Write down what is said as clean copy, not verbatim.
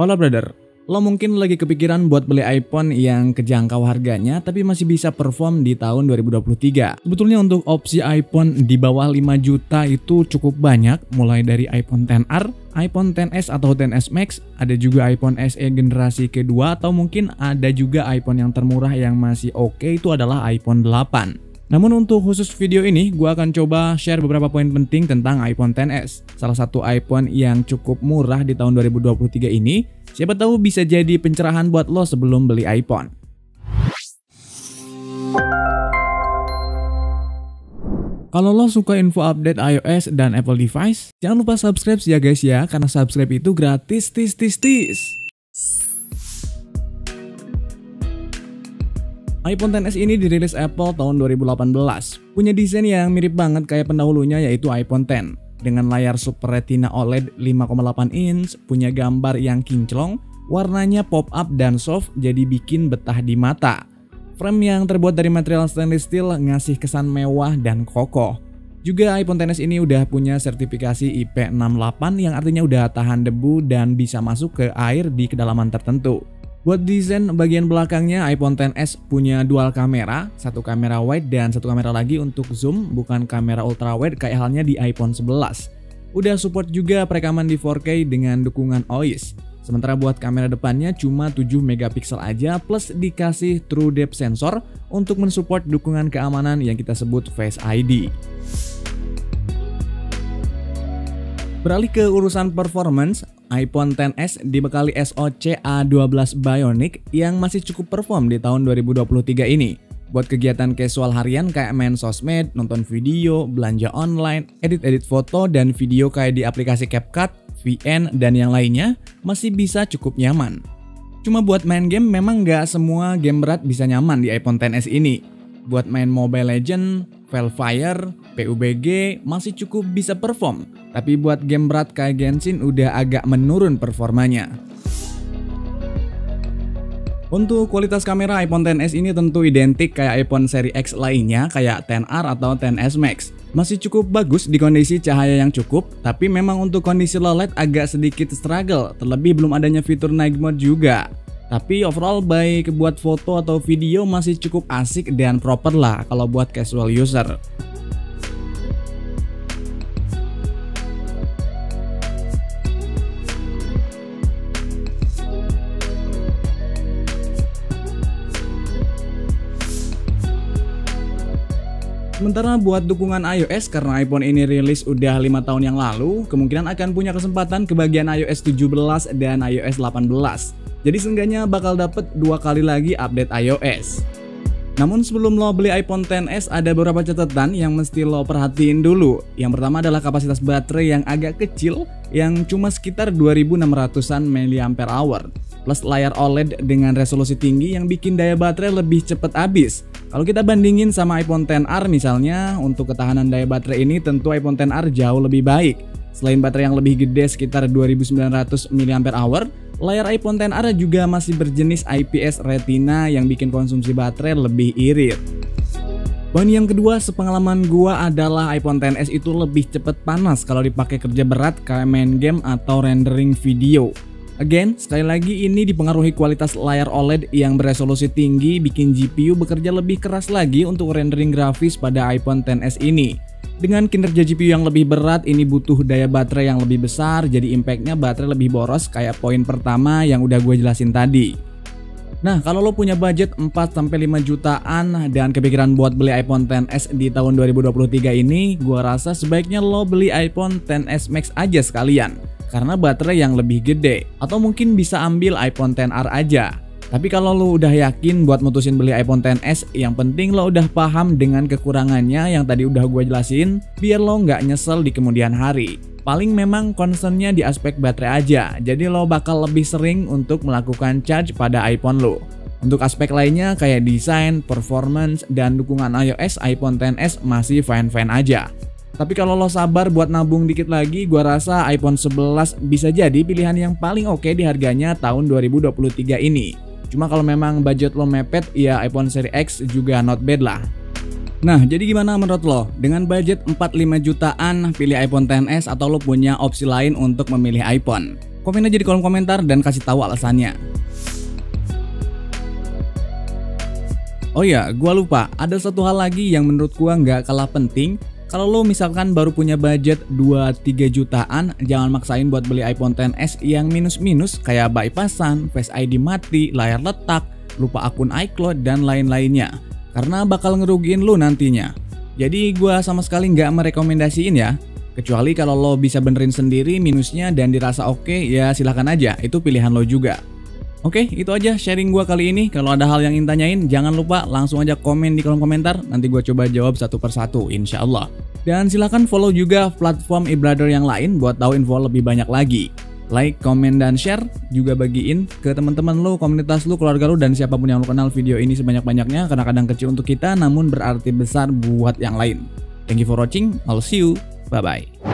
Halo brother, lo mungkin lagi kepikiran buat beli iPhone yang kejangkau harganya tapi masih bisa perform di tahun 2023. Sebetulnya untuk opsi iPhone di bawah 5 juta itu cukup banyak, mulai dari iPhone XR, iPhone XS atau XS Max, ada juga iPhone SE generasi kedua, atau mungkin ada juga iPhone yang termurah yang masih oke, itu adalah iPhone 8. Namun untuk khusus video ini, gue akan coba share beberapa poin penting tentang iPhone XS. Salah satu iPhone yang cukup murah di tahun 2023 ini, siapa tahu bisa jadi pencerahan buat lo sebelum beli iPhone. Kalau lo suka info update iOS dan Apple device, jangan lupa subscribe ya guys ya, karena subscribe itu gratis tis. iPhone XS ini dirilis Apple tahun 2018. Punya desain yang mirip banget kayak pendahulunya, yaitu iPhone X. Dengan layar Super Retina OLED 5,8 inch, punya gambar yang kinclong, warnanya pop-up dan soft jadi bikin betah di mata. Frame yang terbuat dari material stainless steel ngasih kesan mewah dan kokoh. Juga iPhone XS ini udah punya sertifikasi IP68 yang artinya udah tahan debu dan bisa masuk ke air di kedalaman tertentu. Buat desain bagian belakangnya, iPhone XS punya dual kamera, satu kamera wide dan satu kamera lagi untuk zoom, bukan kamera ultra wide kayak halnya di iPhone 11. Udah support juga perekaman di 4K dengan dukungan OIS. Sementara buat kamera depannya cuma 7 megapiksel aja plus dikasih True Depth Sensor untuk mensupport dukungan keamanan yang kita sebut Face ID. Beralih ke urusan performance, iPhone XS dibekali SoC A12 Bionic yang masih cukup perform di tahun 2023 ini. Buat kegiatan casual harian kayak main sosmed, nonton video, belanja online, edit foto dan video kayak di aplikasi CapCut, VN, dan yang lainnya masih bisa cukup nyaman. Cuma buat main game memang nggak semua game berat bisa nyaman di iPhone XS ini. Buat main Mobile Legends, Velfire, PUBG masih cukup bisa perform. Tapi buat game berat kayak Genshin udah agak menurun performanya. Untuk kualitas kamera iPhone XS ini tentu identik kayak iPhone seri X lainnya kayak XR atau XS Max. Masih cukup bagus di kondisi cahaya yang cukup, tapi memang untuk kondisi low light agak sedikit struggle, terlebih belum adanya fitur night mode juga. Tapi overall baik buat foto atau video masih cukup asik dan proper lah kalau buat casual user. Sementara buat dukungan iOS, karena iPhone ini rilis udah 5 tahun yang lalu, kemungkinan akan punya kesempatan ke bagian iOS 17 dan iOS 18. Jadi seenggaknya bakal dapet 2 kali lagi update iOS. Namun sebelum lo beli iPhone XS ada beberapa catatan yang mesti lo perhatiin dulu. Yang pertama adalah kapasitas baterai yang agak kecil, yang cuma sekitar 2600-an mAh. Plus layar OLED dengan resolusi tinggi yang bikin daya baterai lebih cepat habis. Kalau kita bandingin sama iPhone XR misalnya, untuk ketahanan daya baterai ini tentu iPhone XR jauh lebih baik. Selain baterai yang lebih gede sekitar 2900 mAh, layar iPhone XR juga masih berjenis IPS Retina yang bikin konsumsi baterai lebih irit. Poin yang kedua, sepengalaman gua adalah iPhone XS itu lebih cepat panas kalau dipakai kerja berat kayak main game atau rendering video. Again, sekali lagi ini dipengaruhi kualitas layar OLED yang beresolusi tinggi bikin GPU bekerja lebih keras lagi untuk rendering grafis pada iPhone XS ini. Dengan kinerja GPU yang lebih berat, ini butuh daya baterai yang lebih besar, jadi impactnya baterai lebih boros kayak poin pertama yang udah gue jelasin tadi. Nah, kalau lo punya budget 4-5 jutaan dan kepikiran buat beli iPhone XS di tahun 2023 ini, gue rasa sebaiknya lo beli iPhone XS Max aja sekalian. Karena baterai yang lebih gede, atau mungkin bisa ambil iPhone XR aja. Tapi kalau lo udah yakin buat mutusin beli iPhone XS, yang penting lo udah paham dengan kekurangannya yang tadi udah gue jelasin, biar lo nggak nyesel di kemudian hari. Paling memang concernnya di aspek baterai aja, jadi lo bakal lebih sering untuk melakukan charge pada iPhone lo. Untuk aspek lainnya kayak desain, performance, dan dukungan iOS, iPhone XS masih fine-fine aja. Tapi kalau lo sabar buat nabung dikit lagi, gua rasa iPhone 11 bisa jadi pilihan yang paling oke di harganya tahun 2023 ini. Cuma kalau memang budget lo mepet, ya iPhone seri X juga not bad lah. Nah, jadi gimana menurut lo? Dengan budget 4-5 jutaan, pilih iPhone XS atau lo punya opsi lain untuk memilih iPhone? Komen aja di kolom komentar dan kasih tahu alasannya. Oh ya, gua lupa, ada satu hal lagi yang menurut gua nggak kalah penting. Kalau lo misalkan baru punya budget 2-3 jutaan, jangan maksain buat beli iPhone XS yang minus-minus kayak bypassan, Face ID mati, layar letak, lupa akun iCloud, dan lain-lainnya. Karena bakal ngerugiin lo nantinya. Jadi gua sama sekali nggak merekomendasiin ya. Kecuali kalau lo bisa benerin sendiri minusnya dan dirasa oke, ya silahkan aja, itu pilihan lo juga. Oke, itu aja sharing gua kali ini. Kalau ada hal yang ingin tanyain, jangan lupa langsung aja komen di kolom komentar. Nanti gua coba jawab satu persatu, insya Allah. Dan silahkan follow juga platform eBrother yang lain buat tahu info lebih banyak lagi. Like, komen, dan share. Juga bagiin ke teman-teman lo, komunitas lo, keluarga lo, dan siapapun yang lo kenal video ini sebanyak-banyaknya. Karena kadang kecil untuk kita, namun berarti besar buat yang lain. Thank you for watching. I'll see you. Bye-bye.